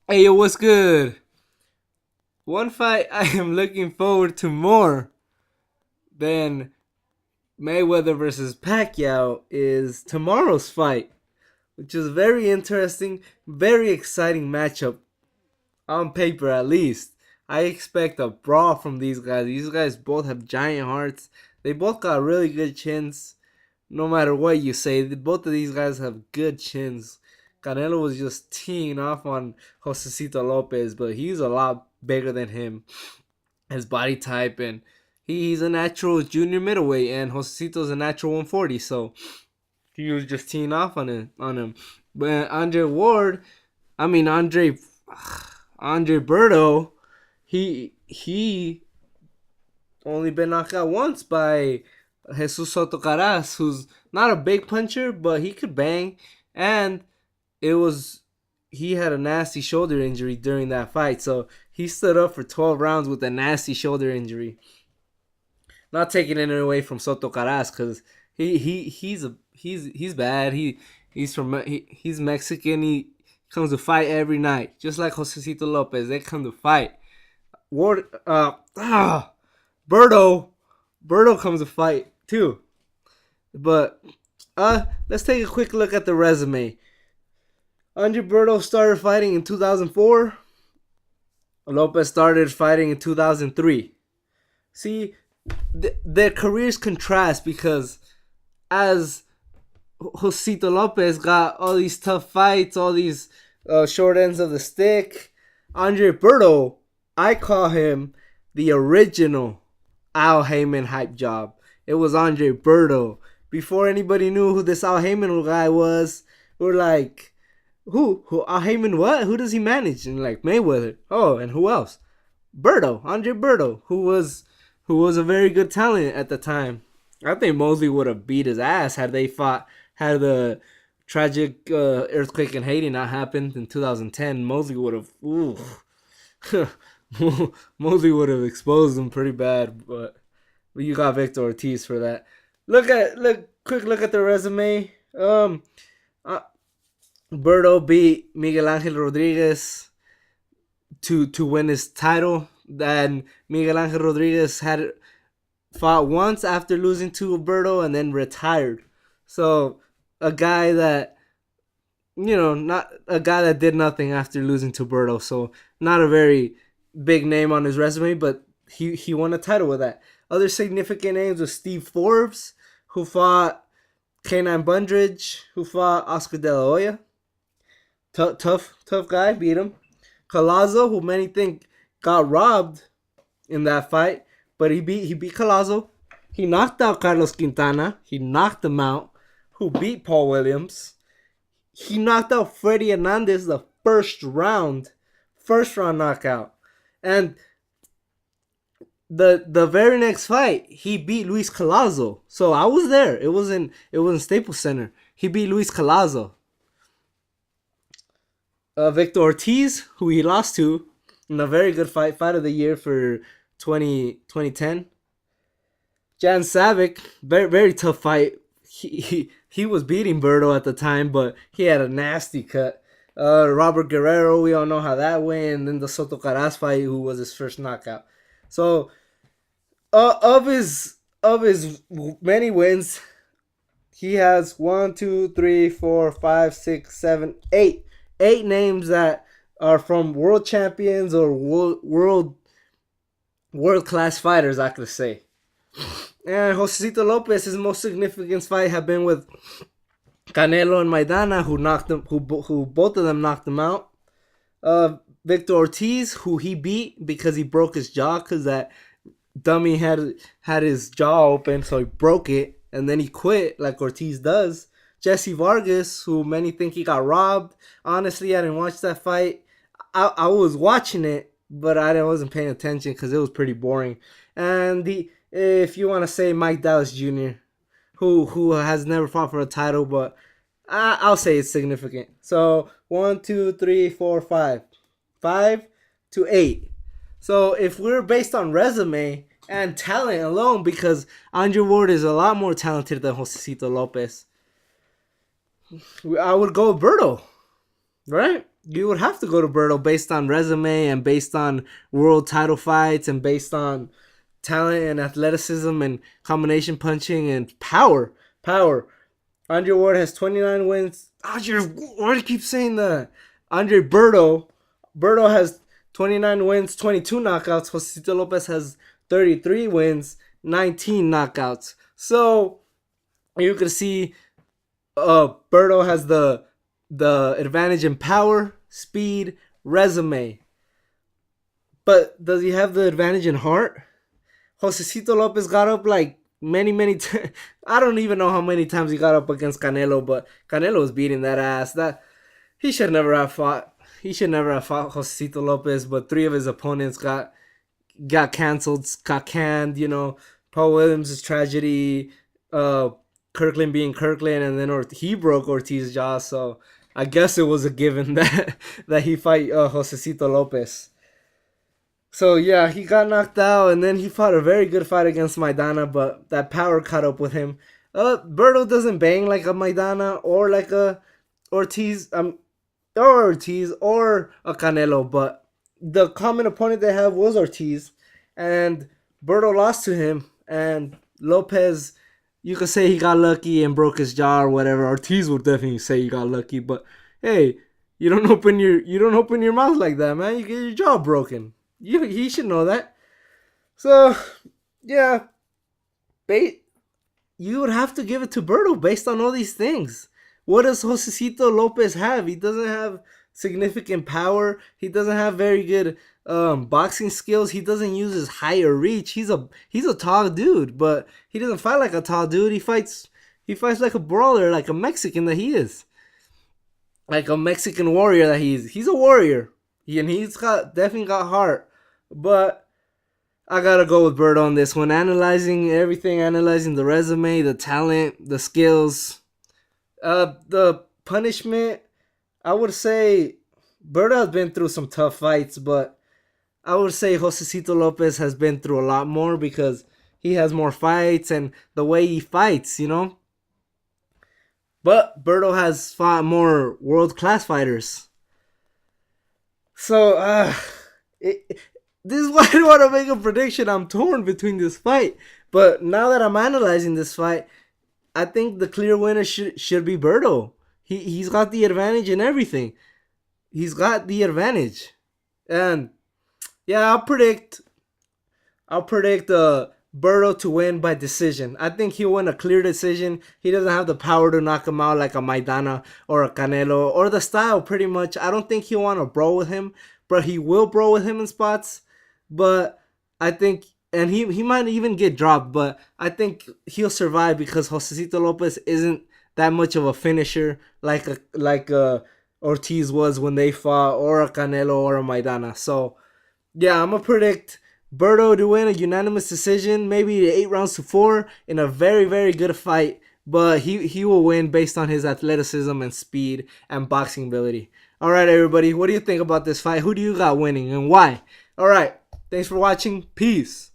Hey, yo, what's good? One fight I am looking forward to more than Mayweather versus Pacquiao is tomorrow's fight, which is very interesting, very exciting matchup on paper at least. I expect a brawl from these guys. These guys both have giant hearts. They both got really good chins. No matter what you say, both of these guys have good chins. Canelo was just teeing off on Josesito Lopez, but he's a lot bigger than him. His body type, and he's a natural junior middleweight, and Josesito's a natural 140. So he was just teeing off on him. But Andre Berto, he only been knocked out once by Jesus Soto Caras, who's not a big puncher, but he could bang. And it was he had a nasty shoulder injury during that fight, so he stood up for 12 rounds with a nasty shoulder injury. Not taking it away from Soto Caras because he's bad. He's Mexican. He comes to fight every night, just like Josesito Lopez. They come to fight. Ward, Berto, Berto comes to fight too. But let's take a quick look at the resume. Andre Berto started fighting in 2004. Lopez started fighting in 2003. See, their careers contrast because as Josito Lopez got all these tough fights, all these short ends of the stick, Andre Berto, I call him the original Al Heyman hype job. It was Andre Berto. Before anybody knew who this Al Heyman guy was, we were like, who? Al Heyman what? Who does he manage? And like Mayweather. Oh, and who else? Berto, Andre Berto, who was a very good talent at the time. I think Mosley would have beat his ass had the tragic earthquake in Haiti not happened in 2010. Mosley would have, Mosley would have exposed him pretty bad. But you got Victor Ortiz for that. Quick look at the resume. Uh, Berto beat Miguel Angel Rodriguez to win his title. Then Miguel Angel Rodriguez had fought once after losing to Berto and then retired. So a guy that not a guy that did nothing after losing to Berto. So not a very big name on his resume, but he won a title with that. Other significant names was Steve Forbes, who fought K9 Bundridge, who fought Oscar De La Hoya. Tough guy, beat him. Collazo, who many think got robbed in that fight, but he beat Collazo. He knocked out Carlos Quintana. He knocked him out. Who beat Paul Williams. He knocked out Freddy Hernandez the first round knockout. And the very next fight, he beat Luis Collazo. So I was there. It was in Staples Center. He beat Luis Collazo. Victor Ortiz, who he lost to in a very good fight of the year for 2010. Jan Savic, very tough fight. He was beating Berto at the time, but he had a nasty cut. Robert Guerrero, we all know how that went. And then the Soto Caras fight, who was his first knockout. So, of his many wins, he has 1, 2, 3, 4, 5, 6, 7, 8 names that are from world champions or world class fighters, I could say. And Josesito Lopez, his most significant fight have been with Canelo and Maidana, who both of them knocked him out. Victor Ortiz, who he beat because he broke his jaw, because that dummy had his jaw open, so he broke it, and then he quit like Ortiz does. Jesse Vargas, who many think he got robbed. Honestly, I didn't watch that fight. I was watching it, but I wasn't paying attention because it was pretty boring. And if you want to say Mike Dallas Jr., who has never fought for a title, but I'll say it's significant. So 1, 2, 3, 4, 5, 5 to 8. So if we're based on resume and talent alone, because Andre Ward is a lot more talented than Josesito Lopez, I would go with Berto, right? you would have to go to Berto based on resume and based on world title fights and based on talent and athleticism and combination punching and power. Power. Andre Ward has 29 wins. Andre, why do you keep saying that? Andre Berto. Berto has 29 wins, 22 knockouts. Josesito Lopez has 33 wins, 19 knockouts. So you can see Berto has the advantage in power, speed, resume. But does he have the advantage in heart? Josesito Lopez got up like many times. I don't even know how many times he got up against Canelo, but Canelo was beating that ass. That he should never have fought. He should never have fought Josesito Lopez, but three of his opponents got canceled, got canned. Paul Williams' tragedy, Kirkland being Kirkland, and then he broke Ortiz's jaw. So I guess it was a given that he fight Josesito Lopez. So yeah, he got knocked out, and then he fought a very good fight against Maidana, but that power caught up with him. Berto doesn't bang like a Maidana or like a Ortiz, or a Canelo, but the common opponent they have was Ortiz, and Berto lost to him, and Lopez, you could say he got lucky and broke his jaw or whatever. Ortiz would definitely say he got lucky, but hey, you don't open your mouth like that, man. You get your jaw broken. He should know that. So, yeah, you would have to give it to Berto based on all these things. What does Josesito Lopez have? He doesn't have significant power. He doesn't have very good boxing skills. He doesn't use his height or reach. He's a tall dude, but he doesn't fight like a tall dude. He fights like a brawler, like a Mexican that he is. Like a Mexican warrior that he is. He's a warrior. And he's definitely got heart. But I gotta go with Berto on this one. Analyzing everything, analyzing the resume, the talent, the skills, the punishment. I would say Berto has been through some tough fights, but I would say Josesito Lopez has been through a lot more because he has more fights and the way he fights, But Berto has fought more world-class fighters. So, this is why I don't want to make a prediction. I'm torn between this fight. But now that I'm analyzing this fight, I think the clear winner should be Berto. He's got the advantage in everything. He's got the advantage. And yeah, I'll predict Berto to win by decision. I think he'll win a clear decision. He doesn't have the power to knock him out like a Maidana or a Canelo or the style pretty much. I don't think he'll want to brawl with him, but he will brawl with him in spots. But I think, and he might even get dropped, but I think he'll survive because Josesito Lopez isn't that much of a finisher like Ortiz was when they fought, or a Canelo or a Maidana. So yeah, I'm gonna predict Berto to win a unanimous decision, maybe 8-4 in a very, very good fight. But he will win based on his athleticism and speed and boxing ability. All right, everybody, what do you think about this fight? Who do you got winning and why? All right, thanks for watching. Peace.